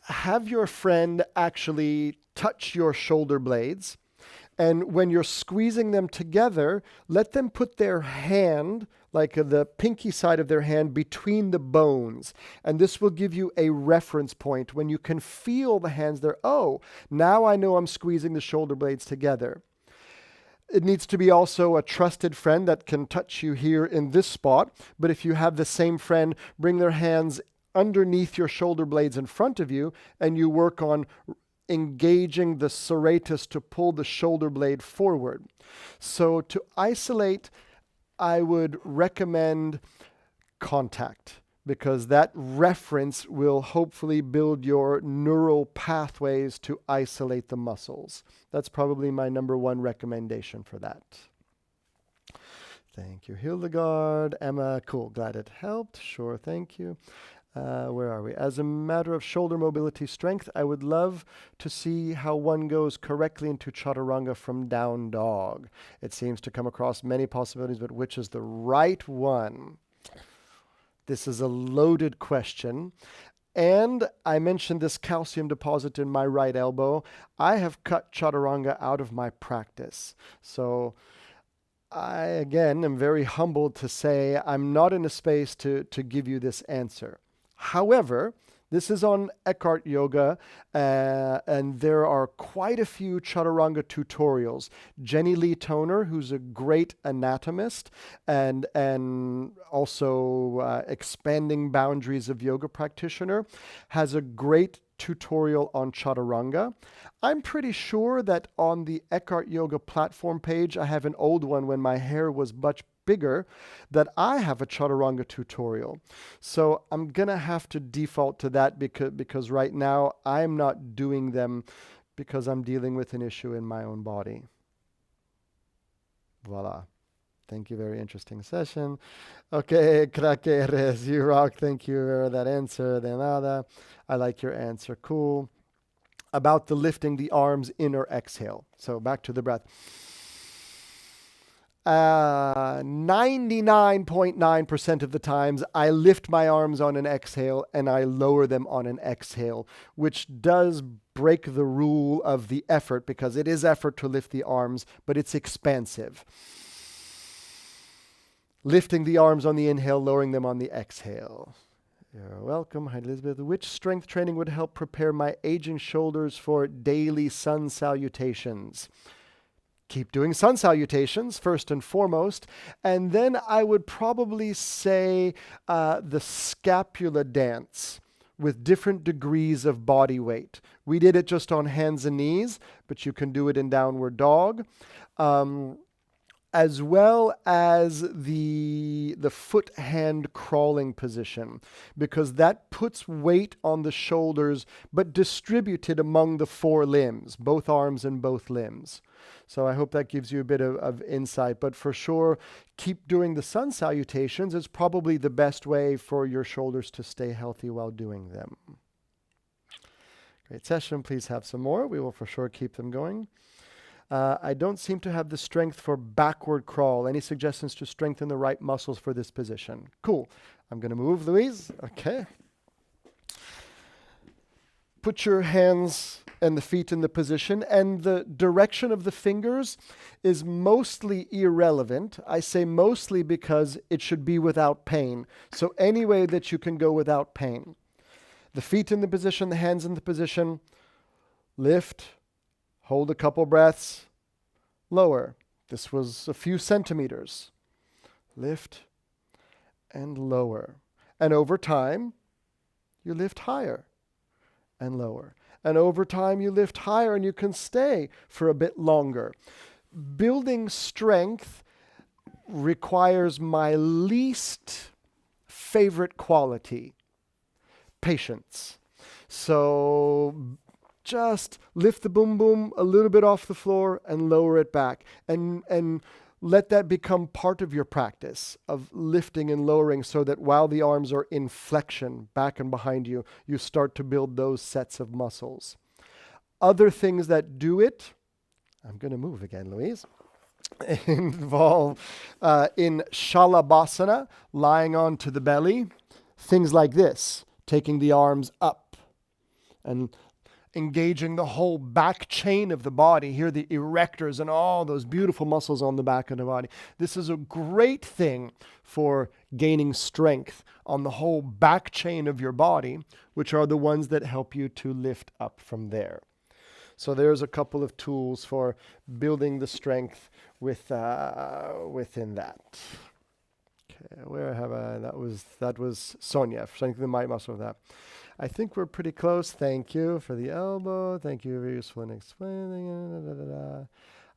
Have your friend actually touch your shoulder blades, and when you're squeezing them together, let them put their hand, like the pinky side of their hand, between the bones. And this will give you a reference point when you can feel the hands there. Oh, now I know I'm squeezing the shoulder blades together. It needs to be also a trusted friend that can touch you here in this spot. But if you have the same friend, bring their hands underneath your shoulder blades in front of you, and you work on engaging the serratus to pull the shoulder blade forward. So to isolate, I would recommend contact, because that reference will hopefully build your neural pathways to isolate the muscles. That's probably my number one recommendation for that. Thank you, Hildegard. Emma, cool, glad it helped. Sure, thank you. Where are we? As a matter of shoulder mobility strength, I would love to see how one goes correctly into chaturanga from down dog. It seems to come across many possibilities, but which is the right one? This is a loaded question. And I mentioned this calcium deposit in my right elbow. I have cut chaturanga out of my practice. So I, again, am very humbled to say I'm not in a space to give you this answer. However, this is on EkhartYoga, and there are quite a few chaturanga tutorials. Jenny Lee Toner, who's a great anatomist and also expanding boundaries of yoga practitioner, has a great tutorial on chaturanga. I'm pretty sure that on the EkhartYoga platform page, I have an old one when my hair was much bigger, that I have a chaturanga tutorial. So I'm gonna have to default to that because right now I'm not doing them because I'm dealing with an issue in my own body. Voila. Thank you. Very interesting session. Okay, Craqueres, you rock. Thank you for that answer. De nada. I like your answer. Cool. About the lifting the arms in or exhale. So back to the breath. 99.9% of the times I lift my arms on an exhale and I lower them on an exhale, which does break the rule of the effort, because it is effort to lift the arms, but it's expansive. Lifting the arms on the inhale, lowering them on the exhale. You're welcome. Hi, Elizabeth. Which strength training would help prepare my aging shoulders for daily sun salutations? Keep doing sun salutations first and foremost. And then I would probably say the scapula dance with different degrees of body weight. We did it just on hands and knees, but you can do it in downward dog. As well as the foot hand crawling position, because that puts weight on the shoulders, but distributed among the four limbs, both arms and both limbs. So I hope that gives you a bit of insight, but for sure, keep doing the sun salutations. It's probably the best way for your shoulders to stay healthy while doing them. Great session. Please have some more. We will for sure keep them going. I don't seem to have the strength for backward crawl. Any suggestions to strengthen the right muscles for this position? Cool. I'm going to move, Louise. Okay. Put your hands and the feet in the position, and the direction of the fingers is mostly irrelevant. I say mostly because it should be without pain. So any way that you can go without pain. The feet in the position, the hands in the position. Lift. Hold a couple breaths. Lower. This was a few centimeters. Lift and lower. And over time, you lift higher and lower. And over time, you lift higher and you can stay for a bit longer. Building strength requires my least favorite quality, patience. So just lift the boom boom a little bit off the floor and lower it back. And let that become part of your practice of lifting and lowering, so that while the arms are in flexion back and behind you, you start to build those sets of muscles. Other things that do it, I'm going to move again, Louise, involve in Shalabhasana, lying onto the belly, things like this, taking the arms up and engaging the whole back chain of the body. Here, the erectors and all those beautiful muscles on the back of the body. This is a great thing for gaining strength on the whole back chain of your body, which are the ones that help you to lift up from there. So there's a couple of tools for building the strength within that. Okay, where have I? That was Sonia, strengthening the might muscle of that. I think we're pretty close. Thank you for the elbow. Thank you, very useful in explaining it.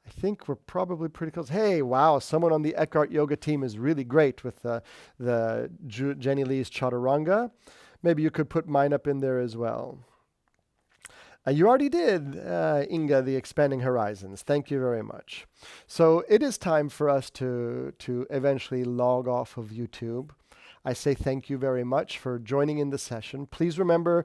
I think we're probably pretty close. Hey, wow, someone on the Eckhart Yoga team is really great with the Jenny Lee's Chaturanga. Maybe you could put mine up in there as well. You already did, Inga, the Expanding Horizons. Thank you very much. So it is time for us to eventually log off of YouTube. I say thank you very much for joining in the session. Please remember,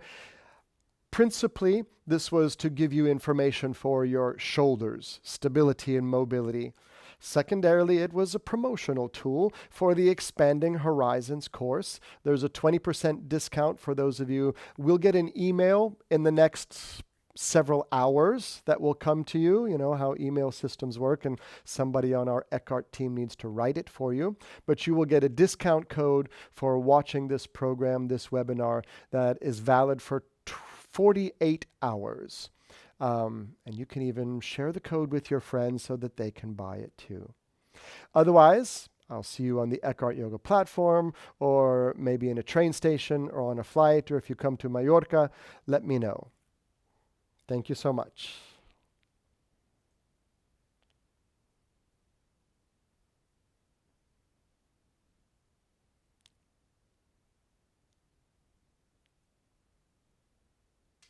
principally, this was to give you information for your shoulders, stability and mobility. Secondarily, it was a promotional tool for the Expanding Horizons course. There's a 20% discount for those of you. We'll get an email in the next several hours that will come to you. You know how email systems work, and somebody on our Eckhart team needs to write it for you. But you will get a discount code for watching this program, this webinar, that is valid for 48 hours. And you can even share the code with your friends so that they can buy it too. Otherwise, I'll see you on the Eckhart Yoga platform, or maybe in a train station or on a flight, or if you come to Mallorca, let me know. Thank you so much.